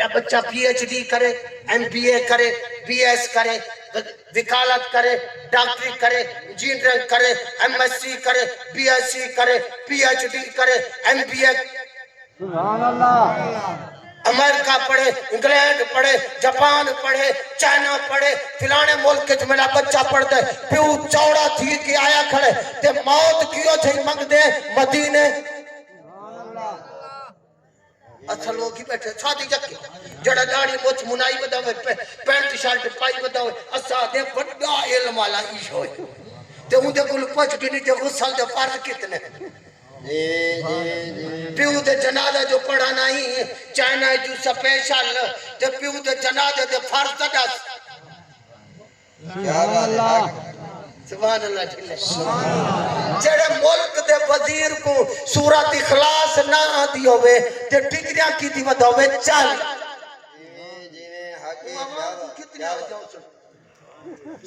میرا بچہ PhD کرے, MBA کرے, BS کرے, وکالت کرے, ڈاکٹری کرے, انجینئرنگ کرے, MSc کرے, BSc کرے, PhD کرے, MBA. سبحان اللہ. امریکہ پڑھے, انگلینڈ پڑھے, جاپان پڑھے, چائنا پڑھے, فلانے ملک کے میرا بچہ پڑھتا ہے, پیو چوڑا تھی کہ آیا کھڑے تے موت کیوں تھی منگ دے مدینے. اصل وہ کی بیٹھے شادی جکی جڑا داڑھی مچ منائی بداوے, پینٹ شرٹ پائی بداوے, اسا دے بڑا علم والا ایش ہوئے تے اون دے کول پچ گنی تے غسل دے فرض کتنے. پیو دے جنازہ جو پڑھا نہیں چائنا جو سپیشل تے پیو دے جنازہ دے فرض دس. سبحان اللہ. سبحان اللہ ٹھلے. جڑے ملک دے وزیر کو سورۃ اخلاص نہ آدھی ہوئے تے ڈگریاں کی دی ودا ہوئے چل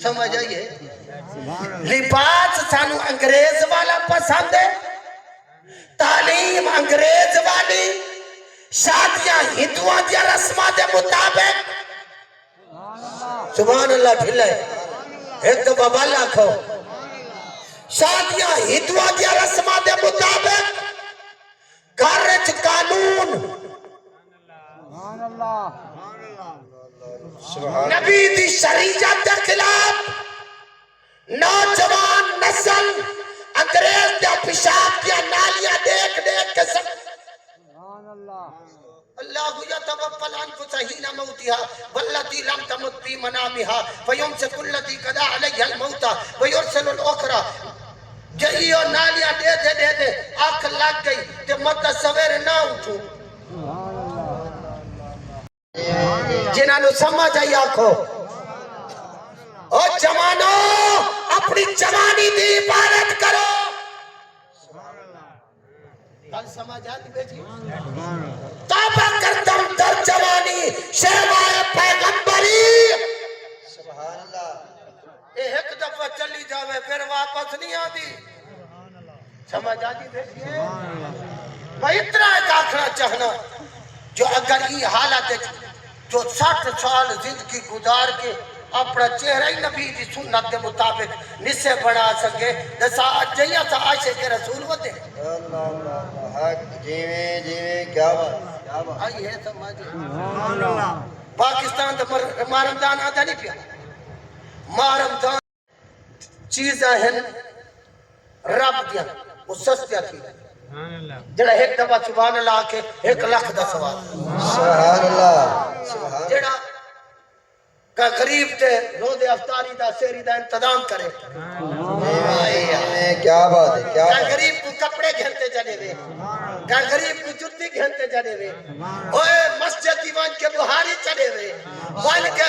سمجھ آئیے. لباس سانو انگریز والا پسند ہے, تعلیم انگریز والی, شادیاں ہندوؤں دیا رسمہ دے مطابق. سبحان اللہ ٹھلے. ایک دفعہ والا کھو شادیاں ہندوؤں دیا رسمہ دے مطابق, گھرچ قانون, نبی دی شریعت دے خلاف, نوجوان نسل انگریز دے پیشاب دیا نالیاں دیکھ دیکھ کے سب. اللہ یتوفی الانفس حین موتها والتي لم تمت في منامها فيمسك التي قضى عليها الموت ويرسل الاخرى. جئیو نالیاں دے دے دے دے آنکھ لگ گئی تے متصور نہ اٹھو. جنہاں نو سمجھ آئی آنکھو او جوانو اپنی جوانی دی عبادت کرو. کل سمجھ آتی بیٹی توبہ کردم در جوانی شہوائے پیغمبری. سبحان اللہ. ایک دفعہ چلی جاوے پھر واپس نہیں آتی. سمجھ آتی بیٹی ہے. میں اتنا ایک آخرا چاہنا جو اگر یہ حالت جو 60 سال زندگی گزار کے اپنا چہرہ ہی نبی دی سنت کے مطابق نسے بڑھا سکے دسا جیہاں سا عائشہ کے رسول ہوتے. جیویں جیویں کیا بات. آئی ہے سمجھ. پاکستان تو مارمدان آدھا نہیں پیا. مارمدان چیزیں ہیں رب دیا وہ سستیا تھی جڑا ایک دفعہ سبحان اللہ کے 1 لاکھ دا سوال. سبحان اللہ. جڑا کہ غریب تے روزے افطاری دا سحری دا انتظام کرے. کیا بات ہے. کیا کہ غریب کو کپڑے گھنتے جانے وے, کہ غریب کو جتی گھنتے جانے وے, اوے مسجد دیوان کے بہاری چڑے وے, وان کے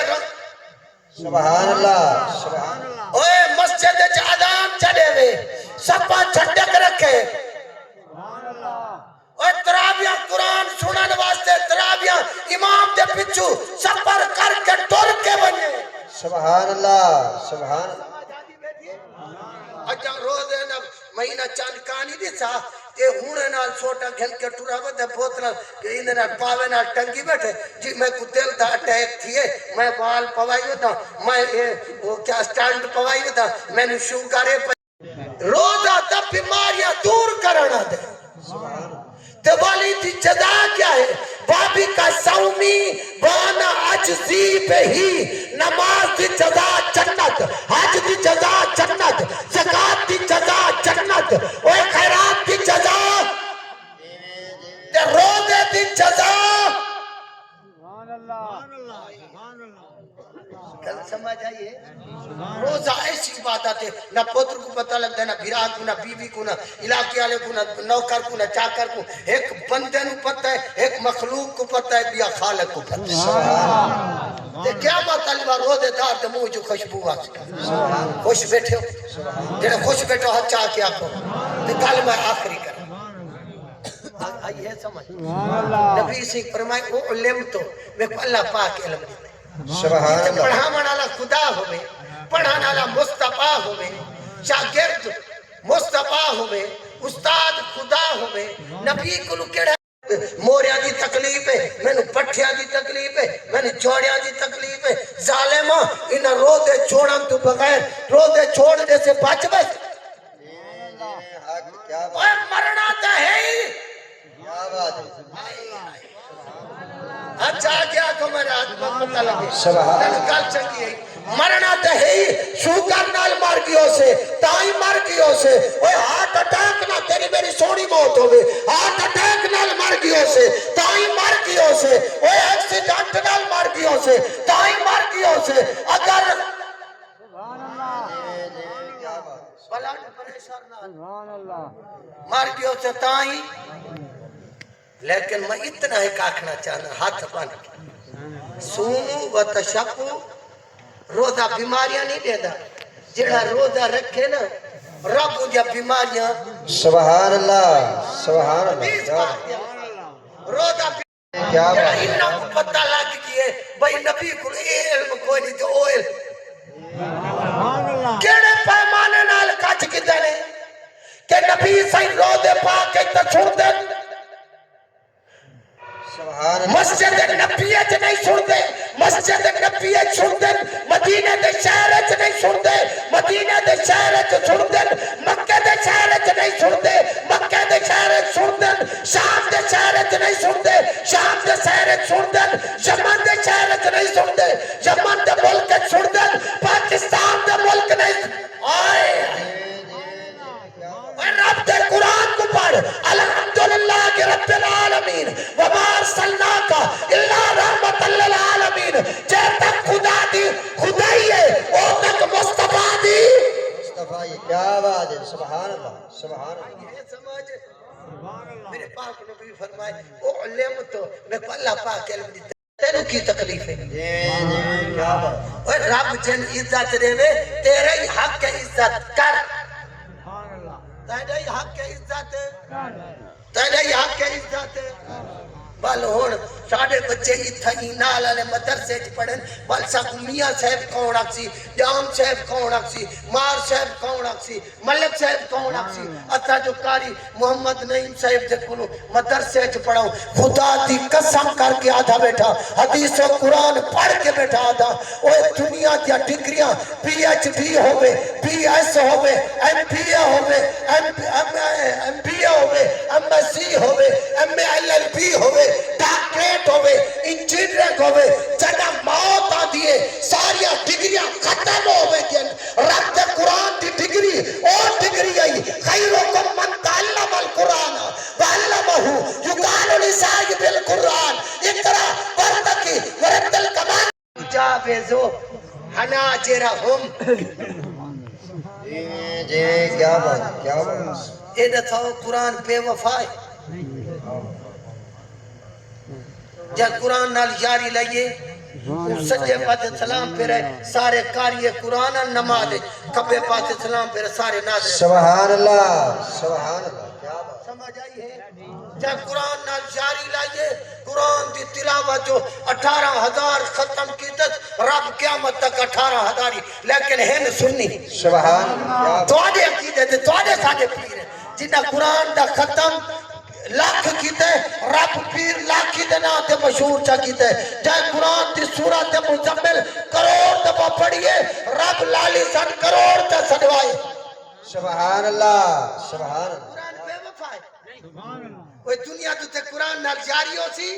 سبحان اللہ. سبحان اللہ. اوے مسجد اذان چڑے وے, سپا چھٹک رکھے. اوے تراویاں قرآن سنن واسطے تراویاں امام دے پچھو سفر کر کے ٹر کے بنے. سبحان اللہ. سبحان اللہ. اجا روزے نہ مہینہ چاند کانی دی سا تے ہونے نال چھوٹا گھن کے ٹرا ودے بوتل کہ ان نال پاوے نال ٹنگی بیٹھے جی میں کو دل دا اٹیک تھیے میں وال پوائی ہوتا میں وہ کیا سٹینڈ پوائی ہوتا میں نے شوگر روزہ دا بیماریاں دور کرنا دے. تے والی دی جزا کیا ہے؟ بابی کا سومی وانا عجزی پہ ہی, نماز دی جزا جنت, حج دی جزا جنت, زکاة دی جزا جنت, اوہ خیرات دی جزا, تے روزے دی جزا. کل سمجھ آئیے. روزہ ایسی باتیں نہ پتر کو پتہ لگتا ہے, نہ بھیرا کو, نہ بیوی کو, نہ علاقے والے کو, نہ نوکر کو, نہ چاکر کو. ایک بندے نو پتہ ہے, ایک مخلوق کو پتہ ہے, بیا خالق کو پتہ ہے. تے کیا مطلب روزے دار تے منہ جو خوشبو آ سکتا. خوش بیٹھے ہو, جڑے خوش بیٹھے ہو چاہ کے آکھو. تے کل میں آخری کروں آئی ہے سمجھ. نبی سے فرمائے او علم تو میں اللہ پاک علم دیتے. سبحان اللہ. پڑھانا والا خدا ہوئے, پڑھانا والا مصطفیٰ ہوئے, شاگرد مصطفیٰ ہوئے, استاد خدا ہوئے, نبی کو کیڑا موریاں دی تکلیف ہے مینوں پٹھیاں دی تکلیف ہے مینوں جوڑیاں دی تکلیف ہے ظالما انہاں روزے چھوڑن تو بغیر روزے چھوڑنے سے بچ بس کیا بات اوے مرنا تو ہے ہی کیا بات ہے اچھا کیا کو میرا ہاتھ میں پتہ لگے سبحان تینوں گل چنگی ہے مرنا تو ہے ہی شوگر نال مر گیو سے تائی مر گیو سے اوے ہارٹ اٹیک نہ تیری میری سونی موت ہوے ہارٹ اٹیک نال مر گیو سے تائی مر گیو سے اوے ایکسیڈنٹ نال مر گیو سے تائی مر گیو سے اگر کیا بات بلڈ پریشر نال مر گیو سے تائی لیکن میں اتنا ایک آکھنا چاہنا ہاتھ بن کے سومو و تشکو روزہ بیماریاں نہیں دے دا جڑا روزہ رکھے نا رب جا بیماریاں سبحان اللہ سبحان اللہ بیس کیا بار دیا روزہ کیا جڑا بات انہاں کو پتہ لگ گئی ہے بھائی نبی کو علم کوئی نہیں تو او علم کیڑے پیمانے نال کچھ کیتے نے کہ نبی صحیح روزے پاک کے تے چھوڑ دے سبحان اللہ مسجد نبی اچ نہیں سنتے مسجد نبی اچ سنتے مدینہ دے شہر اچ نہیں سنتے مدینہ دے شہر اچ سنتے مکہ دے شہر اچ نہیں سنتے مکہ دے شہر اچ سنتے شام دے شہر اچ نہیں سنتے شام دے شہر اچ سنتے یمن دے شہر اچ نہیں سنتے یمن دے ملک اچ سنتے پاکستان دے ملک نہیں آئے رب دے قرآن کو پڑھ الحمدللہ کہ رب العالمین وما ارسلناک الا رحمت للعالمین جے تک خدا دی خدائی ہے وہ تک مصطفیٰ دی مصطفیٰ یہ کیا بات ہے سبحان اللہ سبحان اللہ یہ سمجھ میرے پاک نبی فرمائے اعلم تو میں کو اللہ پاک علم دیتا تینوں کی تکلیف ہے کیا بات اور رب جن عزت دے وے تیرے ہی حق کے عزت کر تیرے ہی حق کے عزت تیرے ہی حق کے عزت بل ہون ساڑھے بچے اتھا ہی نال آلے مدرسے چ پڑھن بل ساکھ میاں صاحب کون آکسی جام صاحب کون آکسی مار صاحب کون آکسی ملک صاحب کون آکسی اتھا جو کاری محمد نعیم صاحب دے کلو مدرسے چ پڑھاؤں خدا دی قسم کر کے آدھا بیٹھا حدیث و قرآن پڑھ کے بیٹھا آدھا اوہ دنیا دیا ڈگریاں پی ایچ ڈی ہوئے پی ایس ہوئے ایم پی اے ہوئے ایم پی اے ہوئے ایم ایس سی ہوئے ایم ایل ایل پی ہوئے ڈاکٹریٹ ہوئے انجینئرنگ ہوئے جنہ موت آ دیئے ساریاں ڈگریاں ختم ہوئے گئے رب دے قرآن دی ڈگری اور ڈگری آئی خیرکم من تعلم القرآن وعلمہ یقال لصاحب القرآن اقرا ورتقی ورتل کمان جاوزو حناجرہم جی کیا بات کیا بات یہ دتاؤ قرآن بے وفائے جب قرآن نال یاری لئیے سجے پاتے سلام پھرے سارے کاری قرآن نماز کبے پاتے سلام پھرے سارے ناظر سبحان اللہ سبحان اللہ کیا بات سمجھ آئی ہے جب قرآن نال جاری لائیے قرآن دی تلاوت جو 18,000 ختم کی تک رب قیامت تک 18,000 لیکن ہن سنی سبحان اللہ تو آدھے عقیدے دے تو آدھے ساڑھے پیر ہیں جنہ قرآن دا ختم لاکھ کیتے رب پیر لاکھ کیتے نا تے مشہور چا کیتے جائے قرآن دی سورہ تے مزمل کروڑ دفعہ پڑھئے رب لالی سن کروڑ تے سڑوائے سبحان اللہ سبحان اللہ قرآن بے وفا ہے کوئی دنیا تو تے قرآن نال جاری ہو سی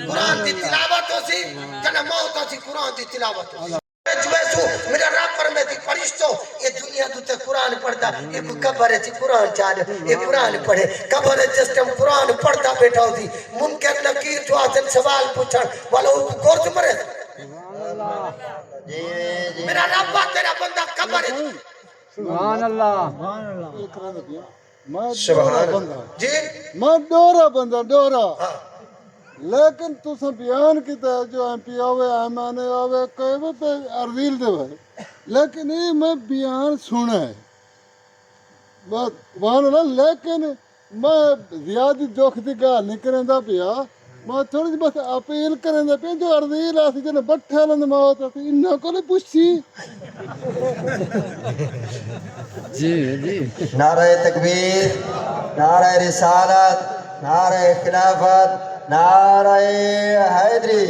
قرآن دی تلاوت ہو سی جنہ موت ہو سی قرآن دی تلاوت ہو سی میرا رب فرمے تھی فرشتو یہ دنیا تو تے قرآن پڑھتا یہ کوئی قبر ہے قرآن چاہ یہ قرآن پڑھے قبر ہے جس ٹائم قرآن پڑھتا بیٹھا ہوتی منکر نکیر جو آسن سوال پوچھن والا وہ گورج مرے میرا رب تیرا بندہ قبر ہے سبحان اللہ سبحان اللہ جی میں ڈورا بندہ ڈورا ہاں لیکن تُساں بیان کیتا ہے جو ایم پی آوے ایم این اے آوے کوئی بھی پہ ارزیل دے بھائی لیکن یہ میں بیان سنا ہے وہاں نا لیکن میں زیادہ دکھ دی گال نہیں کریں دا پیا میں تھوڑی جی بس اپیل کریں دا پیا جو ارزیل آسی جنہیں بٹھے لند موت آسی انہاں کو لے پوچھی جی نعرہ تکبیر نعرہ رسالت نعرہ خلافت، نعرہ حیدری.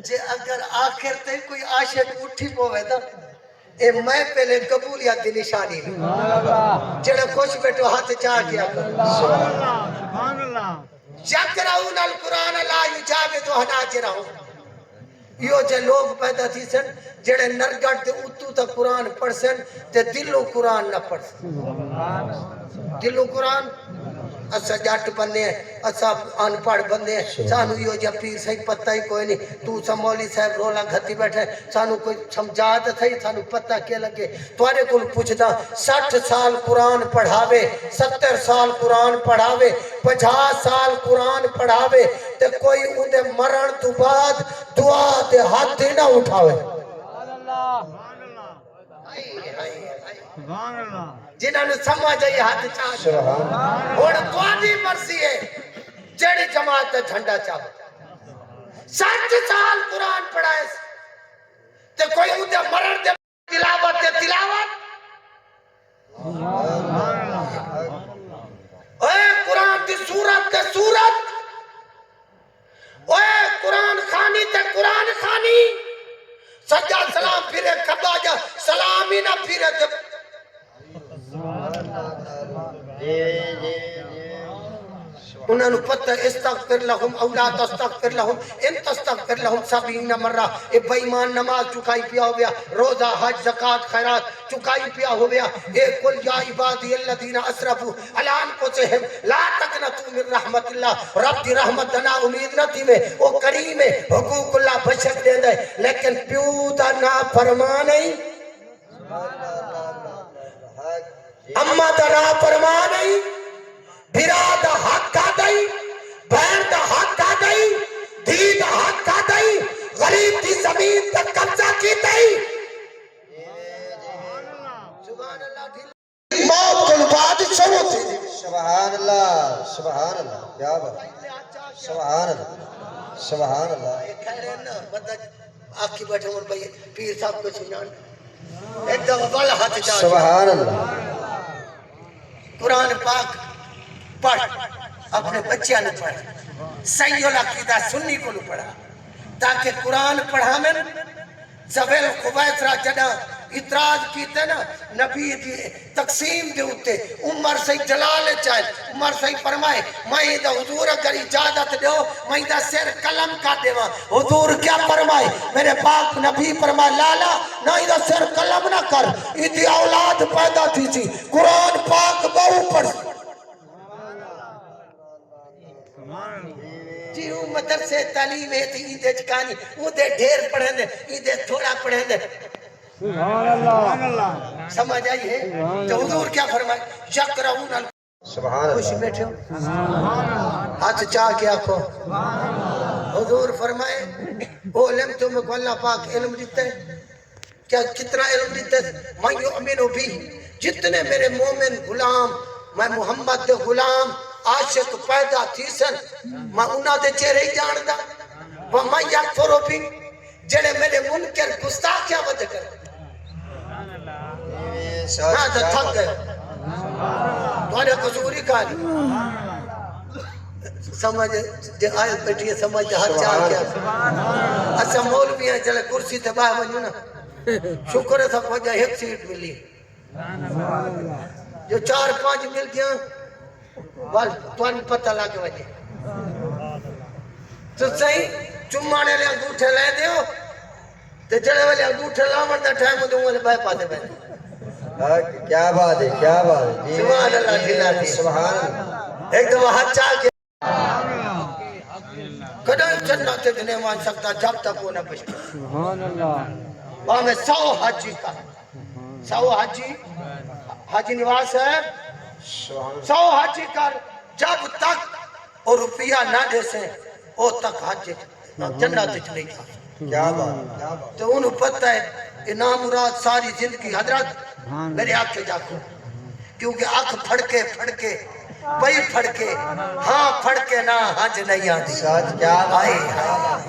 جے اگر آخر تے کوئی عاشق اٹھی پوے دا اے میں پہلے قبولیت دی نشانی جڑے خوش بیٹھو ہاتھ چاہ کیا یقرؤون القرآن لا یجاوز حناجرہم. یہ جے لوگ پیدا تھی سن جڑے نرگڑ تے اتو تا قرآن پڑھ سن تے دلو قرآن نہ پڑھ سن. دلو قرآن اسا جٹ بندے ہیں، اسا ان پڑھ بندے ہیں، سانو یہ جا پیر صحیح پتہ ہی کوئی نہیں. تو سا مولی صاحب رولا گھتی بیٹھے سانو کوئی سمجھا تو صحیح سانو پتہ کیا لگے. تمہارے کو پوچھدا 60 سال قرآن پڑھاوے، 70 سال قرآن پڑھاوے، 50 سال قرآن پڑھاوے تے کوئی اندے مرن تو بعد دعا دے ہاتھ نہ اٹھاوے. جنہاں نے سمجھ آئی ہاتھ چاہ اور تواڈی مرضی ہے جڑی جماعت دا جھنڈا چاہو. 60 سال قرآن پڑھائے تے کوئی اندے مرن دے تلاوت دے تلاوت. اے قرآن دی سورت تے سورت، اے قرآن خانی تے قرآن خانی. سجا سلام پھرے کھبا جا سلام ہی نہ پھرے تے انہوں نے پتہ استغفر لہم او لا تستغفر لہم ان تستغفر لہم 70 مرہ. اے بے ایمان نماز چکائی پیا ہو گیا، روزہ حج زکات خیرات چکائی پیا ہو گیا. اے قل یا عبادی الذین اسرفوا علی انفسہم لا تقنطوا من رحمت اللہ. رب دی رحمت نا امید نہ تھی میں او کریم ہے، حقوق اللہ بشک دیندا ہے لیکن پیو دا نا فرمان نہیں، اما دا نا فرمان نہیں، بھرا دا حق آ گئی، بہن دا حق آ گئی، دھی دا حق آ گئی، غریب دی زمین دا قبضہ کی گئی. سبحان اللہ موت کو بعد شروع تھی. سبحان اللہ، سبحان اللہ، کیا بات، سبحان اللہ، سبحان اللہ. خیر ہے نا بندہ آکھی بیٹھے اور بھئی پیر صاحب کو سنان ایک دفعہ والا ہاتھ جا سبحان اللہ. قرآن پاک پڑھ اپنے بچیاں نے پڑھ صحیح العقیدہ سنی کو پڑھا تاکہ قرآن پڑھا میں زبیل خبیثرہ جڑا اعتراض کیتے نا نبی دی تقسیم دے ہوتے عمر سے جلال چاہے عمر سے فرمائے میں دا حضور اگر اجازت دو میں دا سر قلم کا دیواں. حضور کیا فرمائے؟ میرے پاک نبی فرمائے لالا نہ دا سر قلم نہ کر. ایدی اولاد پیدا تھی تھی قرآن پاک بہو پڑھ جی وہ مدرسے تعلیم ہے تھی ایدے چکانی وہ دے ڈھیر پڑھیں دے ایدے تھوڑا پڑھیں دے. سمجھ آئی ہے تو حضور کیا فرمائے یقرؤون سبحان خوش اللہ. بیٹھے ہو ہاتھ چاہ کے آنکھو. حضور فرمائے وہ علم تمہیں کو اللہ پاک علم دیتا ہے کیا کتنا علم دیتا ہے؟ میں یؤمن بھی جتنے میرے مومن غلام میں محمد دے غلام عاشق پیدا تھی سن میں انہاں دے چہرے ہی جان دا وَمَا يَكْفُرُ بھی جڑے میرے منکر گستاخیاں ود کر ہاں تو تھک گئے تمہارے قصوری کہانی سمجھ جے آیت بیٹھی ہے سمجھ ہر چاہ کیا اچھا مولوی ہیں چلے کرسی تے باہ ونجو نا شکر ہے سب وجہ ایک سیٹ ملی جو 4-5 مل گیا وال توان پتہ لگے وجہ تو صحیح چمانے لے انگوٹھے لے دیو تے جڑے والے انگوٹھے لاون دا ٹائم دوں والے بائے پاتے بیٹھے. کیا بات ہے، کیا بات ہے. سبحان اللہ ڈھلا دی سبحان اللہ. ایک دفعہ ہاتھ چاہ کے کدھا جنت تے نہیں مان سکتا جب تک وہ نہ بچے. سبحان اللہ. وہاں میں 100 حاجی کا 100 حاجی حاجی نواز صاحب 100 حاجی کا جب تک اور روپیہ نہ دے سے او تک حج جنت چ نہیں جا. کیا بات، کیا بات. تو انہوں پتہ ہے انعام مراد ساری زندگی حضرت میرے آنکھ جا کو کیونکہ آنکھ پھڑکے بھئی پھڑکے ہاں پھڑکے نہ حج نہیں آتی. سچ کیا بات.